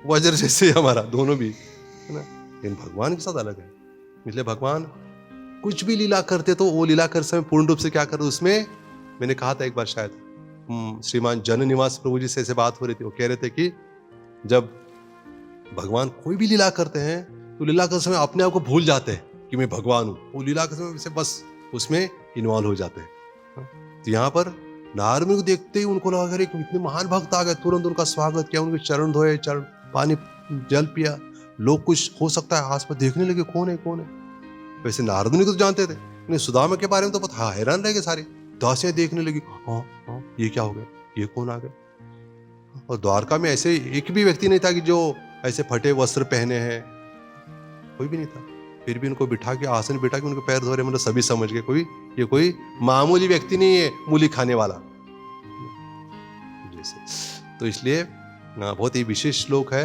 वज्र जैसे, हमारा दोनों भी है ना। लेकिन भगवान के साथ अलग है। इसलिए भगवान कुछ भी लीला करते तो वो लीला कर समय पूर्ण रूप से क्या करते, उसमें मैंने कहा था एक बार शायद, श्रीमान जन निवास प्रभु जी से ऐसे बात हो रही थी। वो कह रहे थे कि जब भगवान कोई भी लीला करते हैं तो लीला करते समय अपने आप को भूल जाते हैं कि मैं भगवान हूं। वो लीला करते समय से बस उसमें इन्वॉल्व हो जाते हैं। तो यहाँ पर नारद मुनि को देखते ही उनको लगा कि इतने महान भक्त आ गए, तुरंत उनका स्वागत किया, उनके चरण धोए, चरण पानी जल पिया। लोग कुछ हो सकता है आस पास देखने लगे कौन है कौन है। वैसे नारद मुनि को तो जानते थे, लेकिन सुदामा के बारे में तो पता, हैरान रह गए सारे। दासियां देखने लगी, हाँ ये क्या हो गया, ये कौन आ गया। और द्वारका में ऐसे एक भी व्यक्ति नहीं था कि जो ऐसे फटे वस्त्र पहने हैं, कोई भी नहीं था। फिर भी उनको बिठा के, आसन बिठा के उनके पैर धो रहे, मतलब सभी समझ गए ये कोई मामूली व्यक्ति नहीं है, मूली खाने वाला जैसे। तो इसलिए बहुत ही विशेष श्लोक है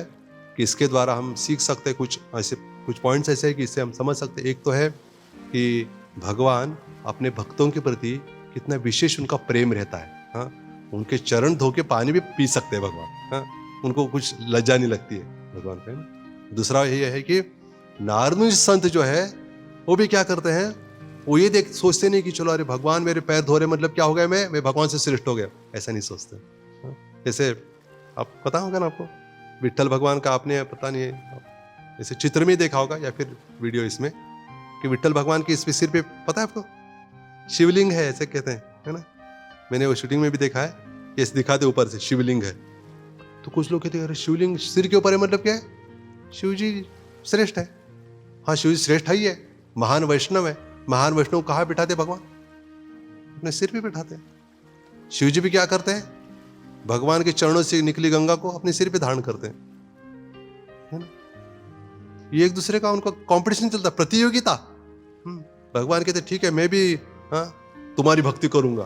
कि इसके द्वारा हम सीख सकते हैं कुछ पॉइंट्स ऐसे हैं कि इससे हम समझ सकते हैं। एक तो है कि भगवान अपने भक्तों के प्रति कितना विशेष उनका प्रेम रहता है। हाँ, उनके चरण धो के पानी भी पी सकते हैं भगवान। हाँ, उनको कुछ लज्जा नहीं लगती है भगवान पे। दूसरा ये है कि नारद मुनि संत जो है वो भी क्या करते हैं, वो ये सोचते नहीं कि चलो अरे भगवान मेरे पैर धो रहे मतलब क्या हो गया, मैं भगवान से श्रेष्ठ हो गया, ऐसा नहीं सोचते। जैसे आप पता होगा ना आपको, विट्ठल भगवान का आपने पता नहीं ऐसे चित्र में देखा होगा या फिर वीडियो इसमें, कि विट्ठल भगवान के इस सिर पे पता है आपको शिवलिंग है, ऐसे कहते हैं, है ना। मैंने वो शूटिंग में भी देखा है, ऐसे दिखाते ऊपर से शिवलिंग है। तो कुछ लोग कहते हैं अरे शिवलिंग सिर के ऊपर है मतलब क्या है, शिव जी श्रेष्ठ है। हाँ, शिव जी श्रेष्ठ ही है, महान वैष्णव है। महान वैष्णव कहाँ बिठाते भगवान? अपने सिर पे बिठाते हैं। शिव जी भी क्या करते हैं, भगवान के चरणों से निकली गंगा को अपने सिर पे धारण करते हैं, है ना। ये एक दूसरे का उनका कंपटीशन चलता, प्रतियोगिता। भगवान कहते ठीक है मैं भी तुम्हारी भक्ति करूंगा।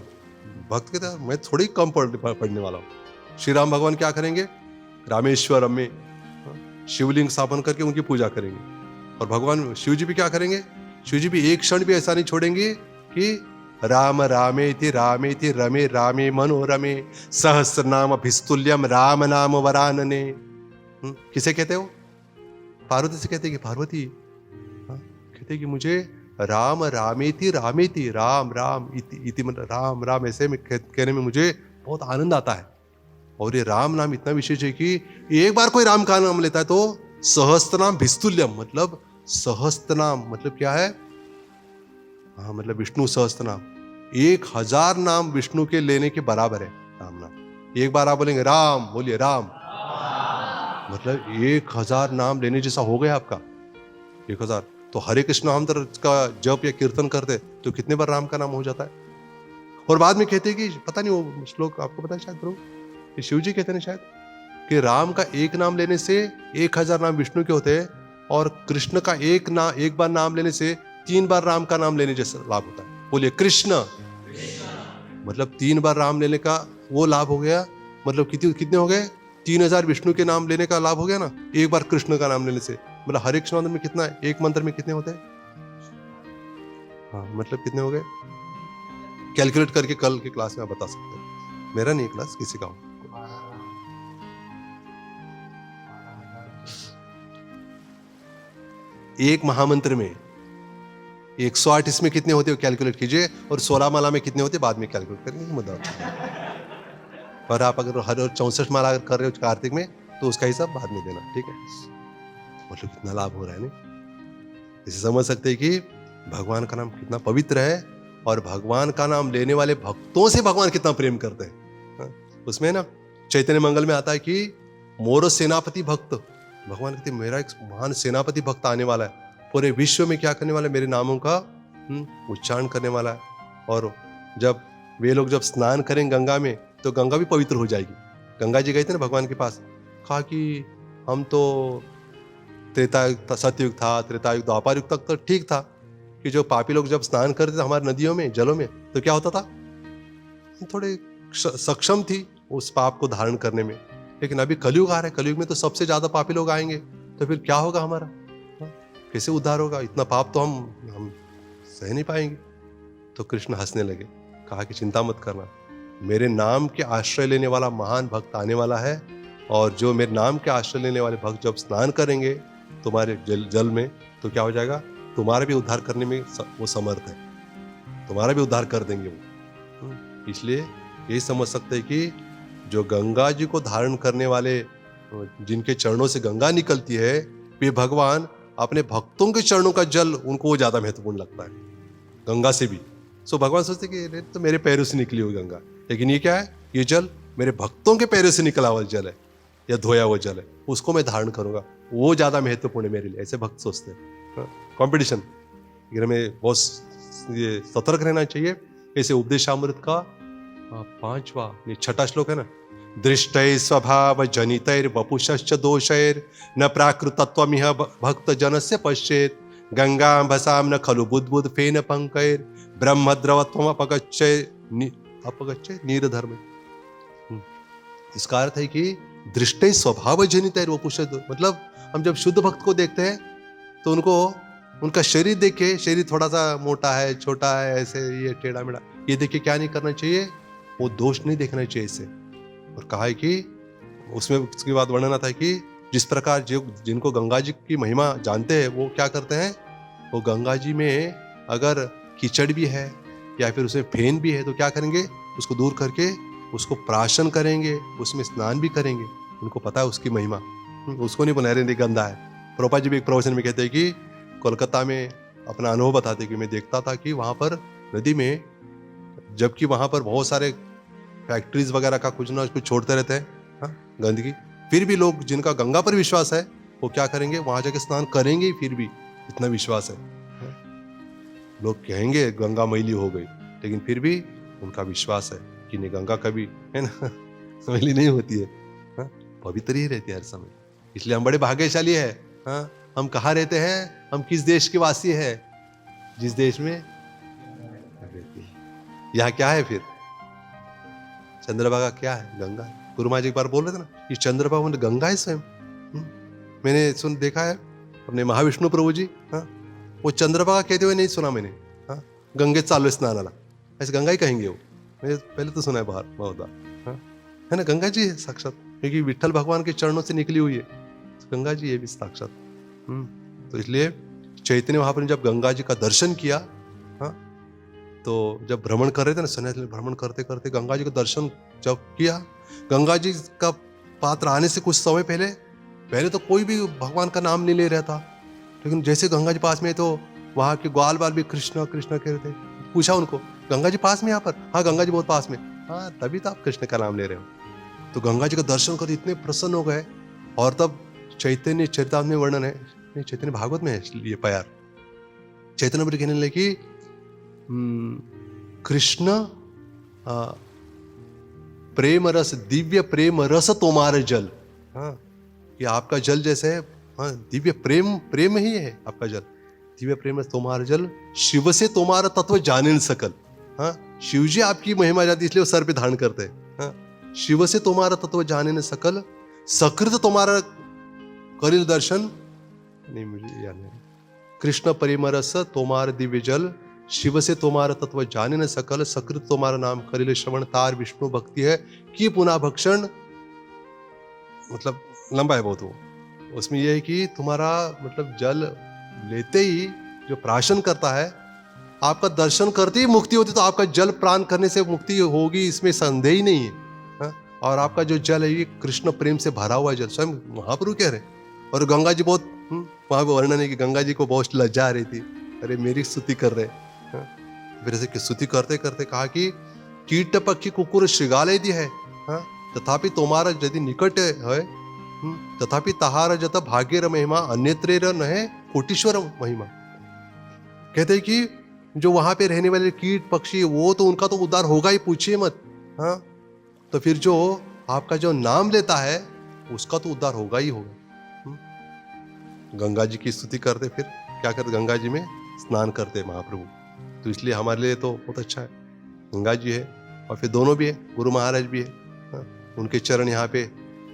भक्त कहते मैं थोड़ी कम पढ़ने वाला हूँ। श्री राम भगवान क्या करेंगे, रामेश्वरम में शिवलिंग स्थापन करके उनकी पूजा करेंगे। और भगवान शिव जी भी क्या करेंगे, शिव जी भी एक क्षण भी ऐसा नहीं छोड़ेंगे कि राम रामेति रामेति रमे रामे मनोरमे सहस्र नाम अभिस्तुल्यम राम नाम वरानने। किसे कहते हो? पार्वती से कहते कि पार्वती, कहते कि मुझे राम रामेति रामेति राम राम इति मतलब राम राम ऐसे में कहने में मुझे बहुत आनंद आता है। और ये राम नाम इतना विशेष है कि एक बार कोई राम का नाम लेता है तो सहस्त्र नाम भिस्तुल्यम, मतलब सहस्त्र नाम मतलब क्या है, हाँ मतलब विष्णु सहस्त्र नाम 1000 नाम विष्णु के लेने के बराबर है राम नाम। एक बार आप बोलेंगे राम, बोलिए राम, मतलब 1000 नाम लेने जैसा हो गया आपका 1000। तो हरे कृष्ण हम का जप या कीर्तन करते तो कितने बार राम का नाम हो जाता है। और बाद में कहते कि पता नहीं वो श्लोक आपको पता है शायद प्रभु, शिव जी कहते हैं शायद कि राम का एक नाम लेने से 1000 नाम विष्णु के होते हैं, और कृष्ण का एक बार नाम लेने से 3 बार राम का नाम लेने जैसा लाभ होता है। बोलिए कृष्ण, मतलब 3 बार राम लेने का वो लाभ हो गया, मतलब कितने हो गए, 3000 विष्णु के नाम लेने का लाभ हो गया ना, एक बार कृष्ण का नाम लेने से। मतलब हरे कृष्ण मंत्र में कितना है, एक मंत्र में कितने होते हैं, हाँ मतलब कितने हो गए, कैलकुलेट करके कल की क्लास में आप बता सकते हैं, मेरा नहीं क्लास किसी का हो। एक महामंत्र में 108 इसमें कितने होते हो कैलकुलेट कीजिए, और 16 माला में कितने होते बाद में कैलकुलेट करेंगे, मुद्दा होता है। पर आप अगर हर 64 माला अगर कर रहे हो कार्तिक में, तो उसका हिसाब बाद में देना, ठीक है। मतलब कितना लाभ हो रहा है नहीं, इसे समझ सकते हैं कि भगवान का नाम कितना पवित्र है, और भगवान का नाम लेने वाले भक्तों से भगवान कितना प्रेम करते हैं। हाँ? उसमें ना चैतन्य मंगल में आता है कि मोरो सेनापति भक्त, भगवान कहते मेरा एक महान सेनापति भक्त आने वाला है, पूरे विश्व में क्या करने वाला है, मेरे नामों का उच्चारण करने वाला है। और जब वे लोग जब स्नान करेंगे गंगा में, तो गंगा भी पवित्र हो जाएगी। गंगा जी गए थे ना भगवान के पास, कहा कि हम तो त्रेता सतयुग था, त्रेतायुग द्वापर युग तक तो ठीक था कि जो पापी लोग जब स्नान करते थे हमारे नदियों में, जलों में, तो क्या होता था, थोड़े सक्षम थी उस पाप को धारण करने में। लेकिन अभी कलयुग आ रहा है, कलयुग में तो सबसे ज्यादा पापी लोग आएंगे, तो फिर क्या होगा हमारा, कैसे उद्धार होगा, इतना पाप तो हम सह नहीं पाएंगे। तो कृष्ण हंसने लगे, कहा कि चिंता मत करना, मेरे नाम के आश्रय लेने वाला महान भक्त आने वाला है, और जो मेरे नाम के आश्रय लेने वाले भक्त जब स्नान करेंगे तुम्हारे जल में, तो क्या हो जाएगा, तुम्हारा भी उद्धार करने में वो समर्थ है, तुम्हारा भी उद्धार कर देंगे वो। इसलिए यही समझ सकते हैं कि जो गंगा जी को धारण करने वाले, जिनके चरणों से गंगा निकलती है, वे भगवान अपने भक्तों के चरणों का जल उनको वो ज्यादा महत्वपूर्ण लगता है गंगा से भी। सो भगवान सोचते कि तो मेरे पैरों से निकली हुई गंगा, लेकिन ये क्या है, ये जल मेरे भक्तों के पैरों से निकला हुआ जल है, या धोया हुआ जल है, उसको मैं धारण करूंगा, वो ज्यादा महत्वपूर्ण है मेरे लिए, ऐसे भक्त सोचते हैं। कॉम्पिटिशन में बहुत ये सतर्क रहना चाहिए। ऐसे उपदेशामृत का 5वां ये 6ठा श्लोक है ना, दृष्टै स्वभाव जनितैर वपुषश्च दोषैर न प्राकृतत्वमिह भक्त जनस्य पश्येत गंगा भसाम न खलु बुद्बुद फेन पंकैर ब्रह्मद्रवत्वम अपगच्छे नीरधर्म। इसका अर्थ है कि दृष्टै स्वभाव जनितैर वपुषश्च, मतलब हम जब शुद्ध भक्त को देखते हैं तो उनका शरीर देखे, शरीर थोड़ा सा मोटा है, छोटा है, ऐसे ये टेढ़ा मेढ़ा, ये देखे क्या नहीं करना चाहिए, वो दोष नहीं देखना चाहिए इससे। और कहा है कि उसमें उसके बाद वर्णन आता है कि जिस प्रकार जिनको गंगा जी की महिमा जानते हैं, वो क्या करते हैं, वो गंगा जी में अगर कीचड़ भी है या फिर उसमें फेन भी है, तो क्या करेंगे, उसको दूर करके उसको प्राशन करेंगे, उसमें स्नान भी करेंगे, उनको पता है उसकी महिमा, उसको नहीं बना रहे गंदा है। प्रभुपाद जी भी एक प्रवचन में कहते हैं कि कोलकाता में अपना अनुभव बताते कि मैं देखता था कि वहां पर नदी में, जबकि वहां पर बहुत सारे फैक्ट्रीज वगैरह का कुछ ना कुछ छोड़ते रहते हैं गंदगी, फिर भी लोग जिनका गंगा पर विश्वास है वो क्या करेंगे, वहां जाके स्नान करेंगे, फिर भी इतना विश्वास है। लोग कहेंगे गंगा मैली हो गई, लेकिन फिर भी उनका विश्वास है कि नहीं, गंगा कभी है ना मैली नहीं होती है, पवित्र ही रहती है हर समय। इसलिए हम बड़े भाग्यशाली है। हम कहाँ रहते हैं, हम किस देश के वासी है, जिस देश में रहती है। यहाँ क्या है फिर, चंद्रभागा क्या है, गंगा। गुरु महाराज एक बार बोल रहे थे ना कि चंद्रभागा में गंगा है स्वयं। मैंने देखा है अपने महाविष्णु प्रभु जी, वो चंद्रभागा कहते हुए नहीं सुना मैंने, गंगे चालू स्नानाला, ऐसे गंगा ही कहेंगे वो, मैंने पहले तो सुना है बाहर बहुत बार, है ना, गंगा जी है साक्षात, क्योंकि विठल भगवान के चरणों से निकली हुई है, तो गंगा जी है भी साक्षात। तो इसलिए चैतन्य महाप्रभु ने जब गंगा जी का दर्शन किया, तो जब भ्रमण कर रहे थे ना, सन्यासी भ्रमण करते करते गंगा जी का दर्शन जब किया, गंगा जी का पात्र आने से कुछ समय पहले तो कोई भी भगवान का नाम नहीं ले रहा था, लेकिन जैसे गंगा जी पास में, तो वहां के ग्वाल बाल भी कृष्णा कृष्णा कह रहे थे। पूछा उनको, गंगा जी पास में यहाँ पर? हाँ, गंगा जी बहुत पास में। हाँ, तभी तो आप कृष्ण का नाम ले रहे हो। तो गंगा जी का दर्शन कर इतने प्रसन्न हो गए। और तब चैतन्य चरितामृत में वर्णन है, नहीं चैतन्य भागवत में है ये प्यार, चैतन्य पर कहने लगे कि कृष्ण प्रेम रस, दिव्य प्रेम रस तुम्हारे जल, कि आपका जल जैसे है, दिव्य प्रेम ही है आपका जल, दिव्य प्रेम रस तुम्हारा जल, शिव से तुम्हारा तत्व जाने न सकल। शिव जी आपकी महिमा जाती, इसलिए वो सर पे धारण करते हैं। शिव से तुम्हारा तत्व जाने न सकल, सकृत तुम्हारा करिल दर्शन, नहीं मुझे याद नहीं, कृष्ण प्रेम रस तुम्हारा दिव्य जल, शिव से तुम्हारा तत्व जाने न सकल, सकृत तुम्हारा नाम करिले श्रवण, तार विष्णु भक्ति है कि पुनः भक्षण। मतलब लंबा है बहुत वो, उसमें यह है कि तुम्हारा मतलब जल लेते ही जो प्राशन करता है आपका दर्शन करते ही मुक्ति होती, तो आपका जल प्राण करने से मुक्ति होगी, इसमें संदेह ही नहीं है। हाँ? और आपका जो जल है ये कृष्ण प्रेम से भरा हुआ जल, स्वयं महाप्रभु कह रहे हैं। और गंगा जी बहुत वहां पे वर्णन है कि गंगा जी को बहुत लज्जा आ रही थी, अरे मेरी स्तुति कर रहे। फिर ऐसे स्तुति करते करते कहा कि कीट पक्षी कुकुर श्रृगालय दी है, तथापि तुम्हारा यदि निकट है, तथापि तहार जत भाग्यर महिमा अन्यत्र न है कोटीश्वर महिमा। कहते हैं कि जो वहां पे रहने वाले कीट पक्षी, वो तो उनका तो उद्धार होगा ही, पूछिए मत। हाँ, तो फिर जो आपका जो नाम लेता है उसका तो उद्धार होगा ही होगा। गंगा जी की स्तुति करते, फिर क्या करते, गंगा जी में स्नान करते महाप्रभु। तो इसलिए हमारे लिए तो बहुत अच्छा है, गंगा जी है और फिर दोनों भी है, गुरु महाराज भी है। हाँ, उनके चरण यहाँ पे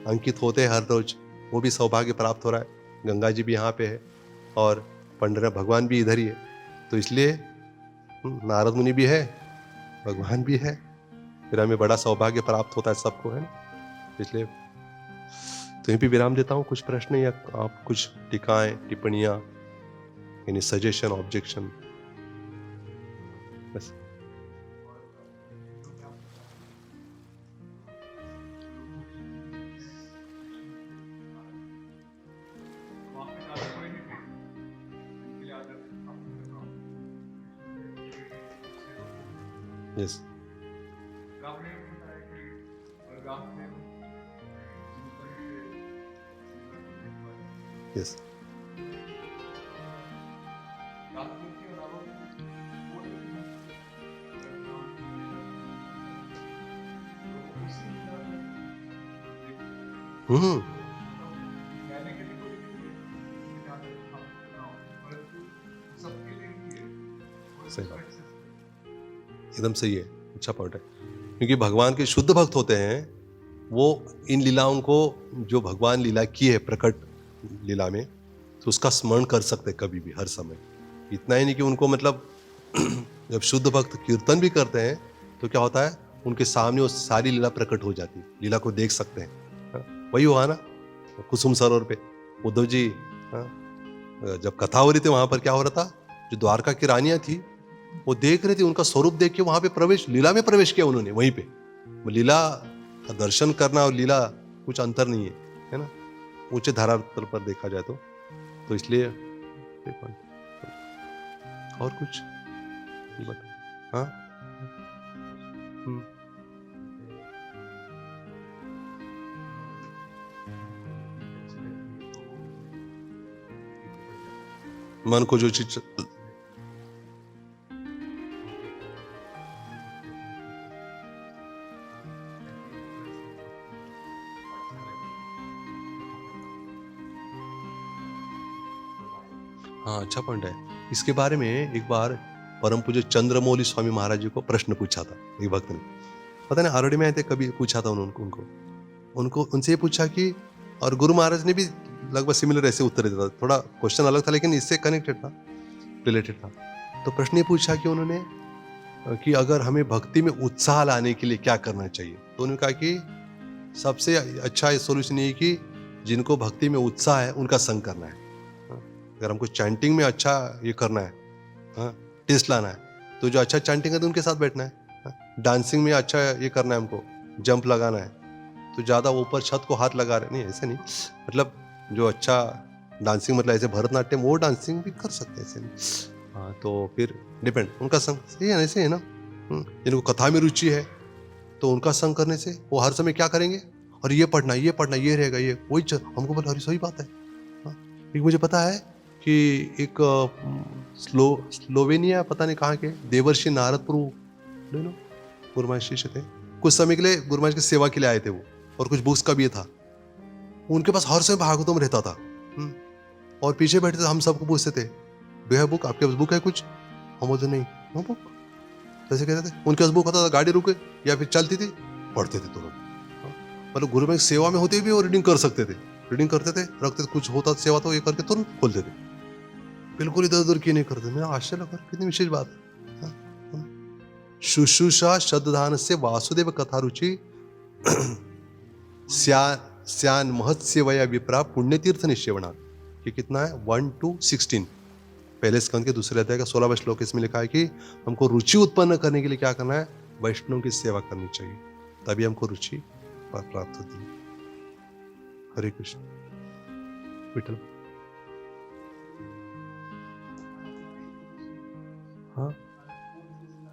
अंकित होते हैं हर रोज, वो भी सौभाग्य प्राप्त हो रहा है। गंगा जी भी यहाँ पे है और पंडरा भगवान भी इधर ही है। तो इसलिए नारद मुनि भी है, भगवान भी है, फिर हमें बड़ा सौभाग्य प्राप्त होता है सबको, है ना। इसलिए तो यहीं पे विराम देता हूँ। कुछ प्रश्न या आप कुछ टिकाएं, टिप्पणियां, यानी सजेशन, ऑब्जेक्शन, बस। यस, यस, सही बात, एकदम सही है, अच्छा पॉइंट है। क्योंकि भगवान के शुद्ध भक्त होते हैं, वो इन लीलाओं को जो भगवान लीला की है प्रकट लीला में, तो उसका स्मरण कर सकते कभी भी, हर समय। इतना ही नहीं कि उनको मतलब जब शुद्ध भक्त कीर्तन भी करते हैं तो क्या होता है, उनके सामने वो सारी लीला प्रकट हो जाती है, लीला को देख सकते हैं। वही हुआ ना कुसुम सरोवर पे उद्धव जी, जब कथा हो रही थी वहां पर क्या हो रहा था, जो द्वारका की रानियां थी वो देख रही थी, उनका स्वरूप देख के वहां पे प्रवेश, लीला में प्रवेश किया उन्होंने। वहीं पे लीला का दर्शन करना और लीला कुछ अंतर नहीं है ना, ऊंचे धरातल पर देखा जाए तो इसलिए और कुछ बता। हाँ, मन को जो चीज हाँ, अच्छा पॉइंट है। इसके बारे में एक बार परम पूज्य चंद्रमौली स्वामी महाराज जी को प्रश्न पूछा था एक भक्त ने, पता नहीं आरडी में आए थे, कभी पूछा था उनको उनसे ये पूछा कि, और गुरु महाराज ने भी लगभग सिमिलर ऐसे उत्तर दिया था, थोड़ा क्वेश्चन अलग था लेकिन इससे कनेक्टेड था, रिलेटेड था। तो प्रश्न ये पूछा कि उन्होंने कि अगर हमें भक्ति में उत्साह लाने के लिए क्या करना चाहिए, तो उन्होंने कहा कि सबसे अच्छा सोल्यूशन ये कि जिनको भक्ति में उत्साह है उनका संग करना है। अगर हमको चैंटिंग में अच्छा ये करना है, टेस्ट लाना है, तो जो अच्छा चैंटिंग है तो उनके साथ बैठना है। डांसिंग में अच्छा ये करना है, हमको जंप लगाना है, तो ज़्यादा ऊपर छत को हाथ लगा रहे नहीं, ऐसे नहीं, मतलब जो अच्छा डांसिंग, मतलब ऐसे भरतनाट्यम वो डांसिंग भी कर सकते हैं, ऐसे नहीं। हाँ, तो फिर डिपेंड उनका संग, सही है, ऐसे है ना। जिनको कथा में रुचि है तो उनका संग करने से वो हर समय क्या करेंगे, और ये पढ़ना ये रहेगा, ये वही हमको बोला, अरे सही बात है। एक मुझे पता है कि एक स्लोवेनिया पता नहीं कहाँ के देवर्षि नारद प्रभु गुरु महाराज शिष्य थे, कुछ समय के लिए गुरु महाराज की सेवा के लिए आए थे वो, और कुछ बुक्स का भी था उनके पास, हर समय भागवतम रहता था। और पीछे बैठे थे, हम सबको पूछते थे, डू हैव बुक, आपके पास बुक है कुछ, हम बोलते नहीं, नो बुक, ऐसे कहते थे। उनके पास बुक होता था, गाड़ी रुके या फिर चलती थी, पढ़ते थे तुरंत। मतलब गुरु महाराज सेवा में होते भी वो रीडिंग कर सकते थे, रीडिंग करते थे, रखते थे, कुछ होता सेवा तो ये करके तुरंत खोलते थे, बिल्कुल इधर उधर की नहीं करते। मैं आश्चर्य लगा, कितनी विशेष बात है। शुश्रूषा श्रद्धान से वासुदेव कथा रुचि स्यान महत सेवया विप्रा पुण्यतीर्थ निश्चेवना। ये कितना है, 1 to 16। पहले स्कंद के दूसरे अध्याय का 16वां श्लोक इसमें लिखा है कि हमको रुचि उत्पन्न करने के लिए क्या करना है, वैष्णव की सेवा करनी चाहिए, तभी हमको रुचि प्राप्त होती है। हरे कृष्ण। विठल। हाँ,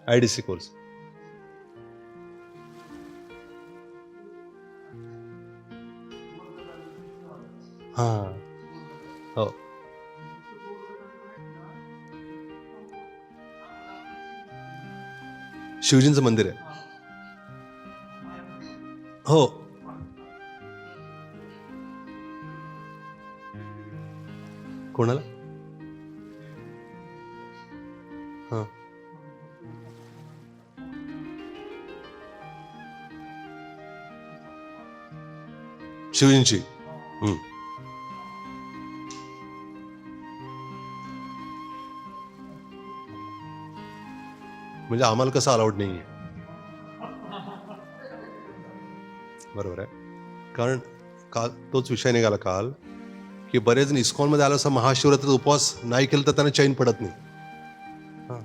आईडीसी कोर्स। हाँ हो, शिवजींचं मंदिर आहे हो. कोणाला? हा, शिवजींची. म्हणजे आम्हाला कसं अलाउड नाहीये. बरोबर आहे. कारण काल तोच विषय निघाला काल की बरेच जण इस्कॉनमध्ये आलं असं महाशिवरात्रीचा उपवास नाही केलं तर त्यांना चैन पडत नाही. हा,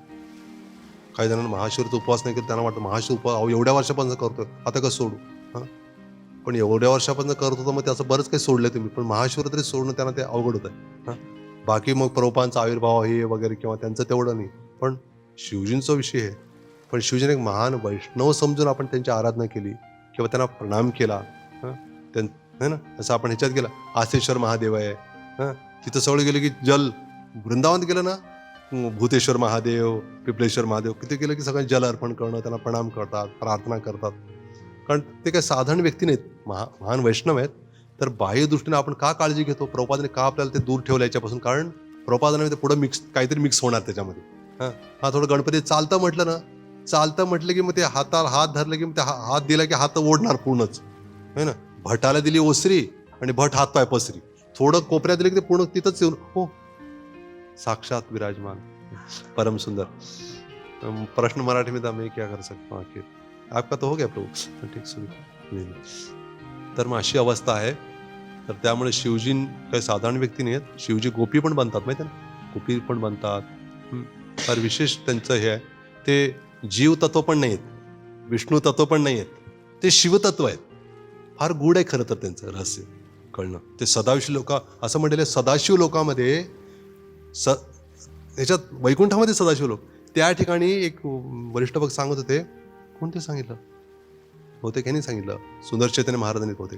काही जणांना महाशिवरात्रीचा उपवास नाही केला त्यांना वाटतं महाशिव उपवास एवढ्या वर्षापासून करतोय आता कसं सोडू. हा, पण एवढ्या वर्षापासून करत होतं मग त्याचं बरंच काही सोडलं तुम्ही, पण महाशिवरात्री सोडणं त्यांना ते अवघड होत आहे. बाकी मग प्रभुपादांचा आविर्भाव हे वगैरे किंवा त्यांचं तेवढं नाही, पण शिवजींचा विषय आहे. पण शिवजीने एक महान वैष्णव समजून आपण त्यांची आराधना केली किंवा त्यांना प्रणाम केला. है ना, असं आपण ह्याच्यात गेला आसेश्वर महादेव आहे. तिथं सगळं गेलं की जल, वृंदावन गेलं ना भूतेश्वर महादेव, पिपलेश्वर महादेव, किती गेलं की सगळं जल अर्पण करणं, त्यांना प्रणाम करतात, प्रार्थना करतात. कारण ते काही साधारण व्यक्ती नाहीत, महान वैष्णव आहेत. तर बाह्य दृष्टीने आपण का काळजी घेतो, प्रभुपादाने का आपल्याला ते दूर ठेवलं याच्यापासून, कारण प्रभुपादाने ते पुढे काहीतरी मिक्स होणार त्याच्यामध्ये. हा थोडं गणपती चालतं म्हटलं ना, चालतं म्हटलं की मग ते हाताला हात धरलं की मग ते हात दिला की हात ओढणार पूर्णच, है ना. भटाला दिली ओसरी आणि भट हात पाय पसरी, थोडं कोपऱ्यात दिलं की ते पूर्ण तिथंच येऊन हो साक्षात विराजमान, परम सुंदर. प्रश्न मराठी में था मैं क्या कर सकता हूँ आखिर, आपका तो हो गया प्रभू, ठीक सुन. तर मग अशी अवस्था आहे. तर त्यामुळे शिवजी काही साधारण व्यक्ती नाही आहेत. शिवजी गोपी पण बनतात माहिती आहे ना, गोपी पण बनतात. फार विशेष त्यांचं हे आहे. ते जीव तत्व पण नाही आहेत, विष्णू तत्व पण नाही आहेत, ते शिवतत्व आहेत. फार गूढ आहे खरं तर त्यांचं रहस्य कळणं. ते सदाशिव लोक असं म्हटलेलं, सदाशिव लोकामध्ये याच्यात वैकुंठामध्ये सदाशिव लोक, त्या ठिकाणी एक वरिष्ठ भक्त सांगत होते, कोणते सांगितलं होते की नाही सांगितलं, सुंदर चैतन्य महाराजांनी होते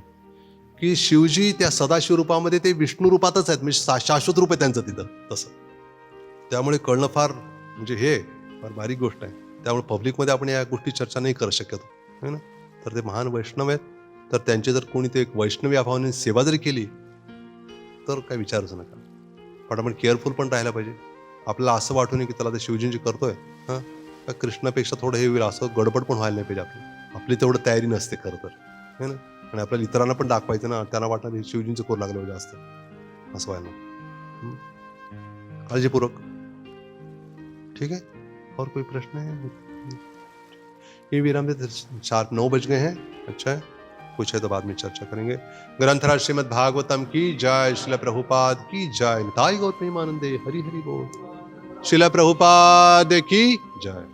की शिवजी त्या सदाशिव रूपामध्ये ते विष्णू रूपातच आहेत, म्हणजे शाश्वत रूप आहे त्यांचं तिथं तसं. त्यामुळे कळणं फार म्हणजे हे फार बारीक गोष्ट आहे. त्यामुळे पब्लिकमध्ये आपण या गोष्टी चर्चा नाही करू शकतो, है ना. तर ते महान वैष्णव आहेत. तर त्यांची जर कोणी ते एक वैष्णवी भावाने सेवा जरी केली तर काय विचारूच नका. पण आपण केअरफुल पण राहायला पाहिजे. आपल्याला असं वाटू नये की त्याला ते शिवजींची करतोय, का कृष्णापेक्षा थोडं हे होईल असं गडबड पण व्हायला नाही पाहिजे. आपली तेवढं तयारी नसते खरं तर, है ना. आणि आपल्याला इतरांना पण दाखवायचं ना, त्यांना वाटणार हे शिवजींचं करू लागलं पाहिजे जास्त, असं व्हायला. काळजीपूर्वक. ठीक है, और कोई प्रश्न है? ये विराम दे, शार्प 9 बज गए हैं. अच्छा है, कुछ है तो बाद में चर्चा करेंगे. ग्रंथराज श्रीमद् भागवतम की जय, श्रील प्रभुपाद की जय, निताई गौर प्रेमानंदे, हरि हरि बोल. श्रील प्रभुपाद की जय.